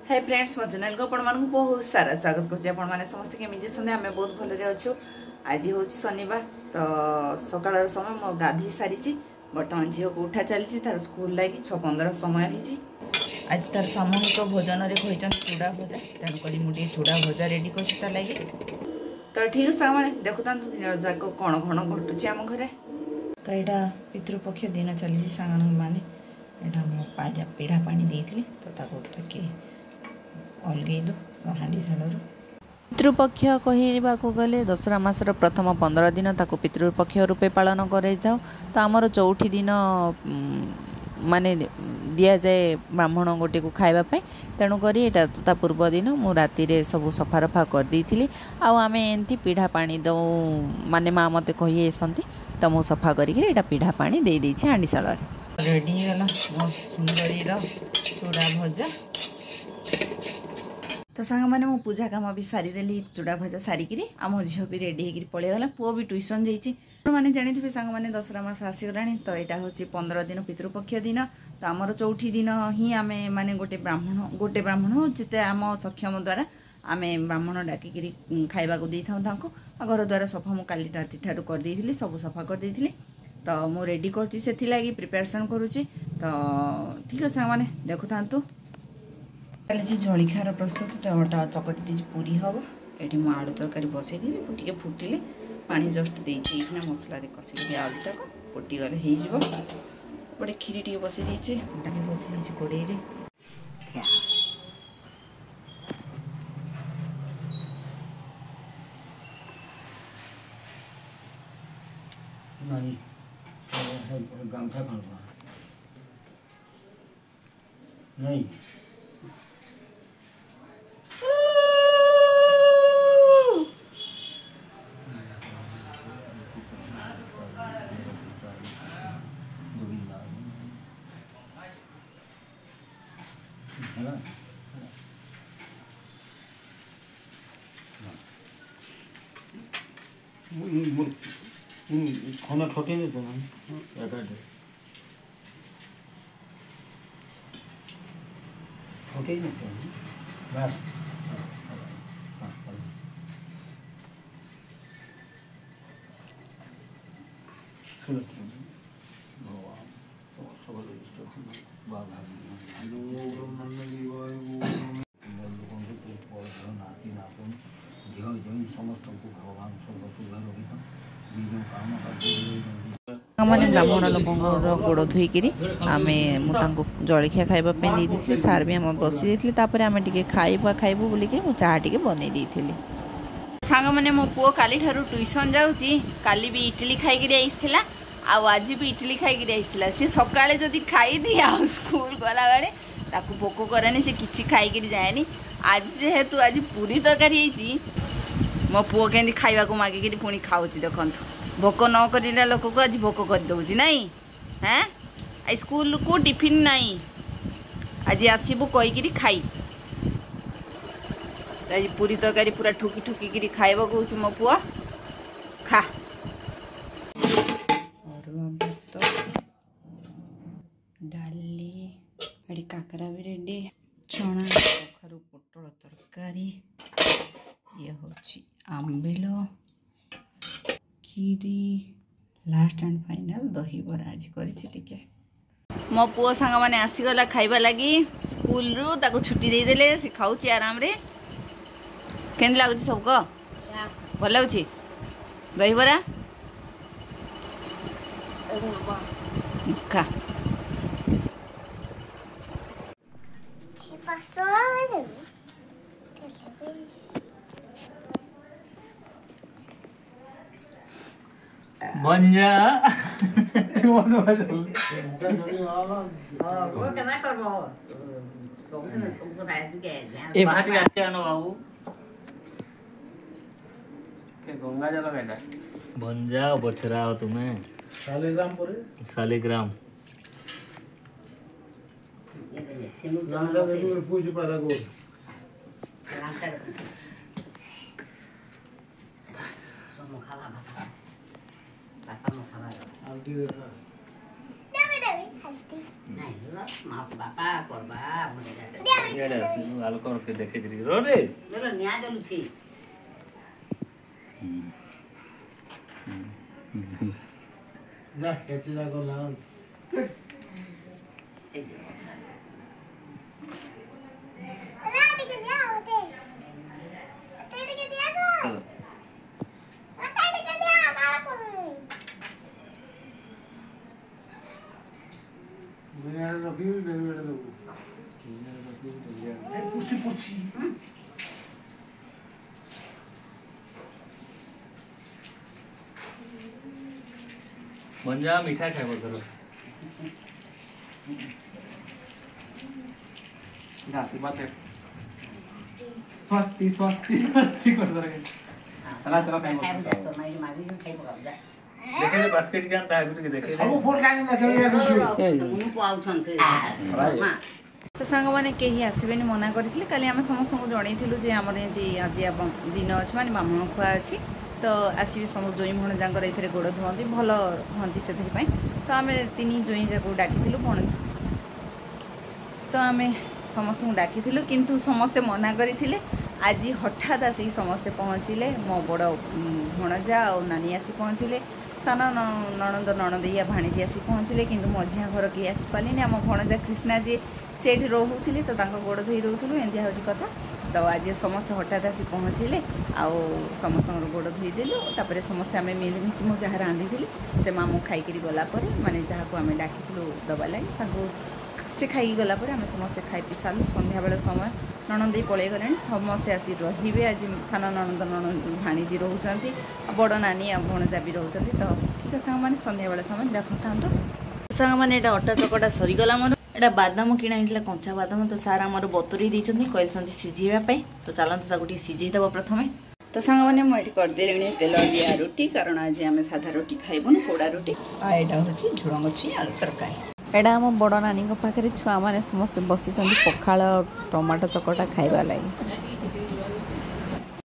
Hi friends मो channel को आपण बहुत सारा स्वागत करते समस्त केमी सुने आम बहुत भलरे अच्छु। आज हूँ शनिवार तो सकाल समय मो गाधी सारी बर्तमान झील को उठा चली तार स्कूल लगी 6:15 समय हो। आज तार सामूहिक भोजन कहते चूड़ा भजा तेणुक मुझे चूड़ा भजा रेडी कर लगी। तो ठीक है देखुता दिन जाक कौन कौन घटुचे आम घरे। तो यहाँ पितृपक्ष दिन चली सांग मैंने यहाँ पीढ़ा पानी देती तो अलगेदु हांडी शालू पितृपक्ष कहवाक गले दशरा मासर प्रथम 15 दिन ताको पितृपक्ष रूपे पालन कर। तो आमर चौथी दिन माने दि जाए ब्राह्मण गोटे को खावाई तेणुक ता पूर्व दिन मु राति सब सफा रफा करदी आम एमती पीढ़ा पानी दौ माने माँ मत कही आसती तो मुझे सफा कर पीढ़ा पानी दे देछि हांडी शाल रेडी गला सुंदरी चूड़ा भजा। तो सांग मैंने मो पूजा काम भी सारीदेली चूड़ा भजा सारिकी आम झील भी रेडी होकर पलैगला पुओ भी ट्यूशन जाइए मैंने जानी सांग मैंने दशरा मास आसीगला। तो यहाँ हूँ 15 दिन पितृपक्ष दिन। तो आमर चौथी दिन ही आम माने गोटे ब्राह्मण हो जिते आम सक्षम द्वारा आम ब्राह्मण डाकिकी खाइबा दे था घर द्वार सफा मुझे काली राति ठार कर सब सफा कर। तो मु रेडी कर प्रिपेरेसन करुच्ची। तो ठीक है सांग मैंने देखु था चली जलिखार प्रस्तुत। तो चकटी दीजिए पूरी हम ये मुझे आलू तरकारी बसई दी फुटिले पानी जस्ट देना मसला कषि आलूटा फुटीगले होपटे क्षीरी टे बसई देचे डाली बसई कड़े नहीं खाना ठोके नहीं तो ठोके नहीं तो बस भगवान सब नाती नातुन झील समस्त को भगवान सब सुधा रखी मैंने ब्राह्मण लोक गोड़ धोईकी आम मुझे जलखिया खावाई दे सार भी आम बसी देते आम टे खाइबू बोलिकी मुझे चाह टे बनई दी सांग मैंने मो पुओ काली ठारू ट्यूशन जाऊँगी काली भी इडली खाई आईला आज भी इडली खाई आईला सी सका जदि खाईदी आ स्कूल गला बेले ताकू भोक करानी से किसी खाई जाएनी। आज जेहेतु आज पूरी तरकारी मो पुओ के खाइबा को मागिकी पुणी खाऊँ देखु भोक न करला लोक को आज भोक कर दौची नाई हाँ स्कूल को टिफिन नाई आज आसबू कहीकि खाई आज पूरी तरकारी पूरा ठुकी ठुकी खाइबा कहूँ मो पुआ खा डाली अड़ी काकरा भी रेडी छणा कखारू पोटल तरकारी ये हूँ आंबिल खीरी लास्ट एंड फाइनल दही बरा आज कर मो पुओ सांग मैंने आसीगला खाइबा लगी स्कूल रु ताको छुट्टी दे देले से खाऊची आराम रे केन लागुची सबको भल लागुची दही बरा खा बन जा गंगा जल बन जा बचरा हो तुम्हें शालिग्राम इआडे आस आलोक रखे देखे दिरी रो रे निया चलुछि जा कैसे जा को लान दुनिया का व्यू डेविड लोग दुनिया का व्यू दुनिया ए पुसी पुसी मंजा मीठा खाइबो धरो गासी बात है स्वास्थ्य स्वास्थ्य स्वास्थ्य कर रहे चला चला खाइबो जा तो माई मागी खाइबो जा देखे दे बास्केट के अंता गुटे देखे सब फुल काहे ना देखे मुनु को आउछन के तो सांग मैंने कहीं आसबेनि मना करते काली आम समस्त को जनईलु जे आमर आज दिन अच्छे माने ब्राह्मण खुआ अच्छी तो आसवे समस्त जोई भणजांकर ये गोड़ धुअंती भल हंती से तो आम तीन जोई जाक डाकी भणज तो आम समस्त को डाकी किंतु समस्ते मना करते आज हठात आसिक समस्ते पहुँचले मो बड़ भणजा और नानी आसी पहुँचले सान नणंद नणंदैया भाणीजी आसी पहुँचले किंतु मझिया घर किए आसी पारे आम भणजा कृष्णा जी से रोते तो गोड़ धोई दूसरू एंती हूँ कथा तो आज समस्त हठात आसी पहुँचले आउ समस्त गोड़ धोईदेलु तापर समस्ते आम मिलमिशी मु जहाँ रांधि से मामू खाई गलापर माने जहाँ को आम डाकिलु दबा लगे से खाई गलापर आम समस्ते खाई पी सारू संध्या बेले समय नणंदी पलि गले समस्ते आसी रे आज सान नणंद नणंद भाणीजी रोचंती बड़ नानी भणजा भी रोचंती तो ठीक है सांग मैंने संध्या बेले समय देखा था सांग मैंने अटा चकटा सरीगला मोर एटा बादाम किणा होता कंचा बादाम तो सार आमर बतुरी देते कहते सिझेवाई तो चलते ताकि सिझेदेव प्रथम तो सांग मैंने मुझे करदे तेल दिया रुटी कारण आज आम साधा रुटी खाइबुन पोड़ा रुटी यहाँ हूँ झुड़ंग छुई आलू तरकारी एटा आम बड़ नानी पाखे छुआ मैंने समस्त बसी पखाड़ टमाटो चकटा खाइबा लगे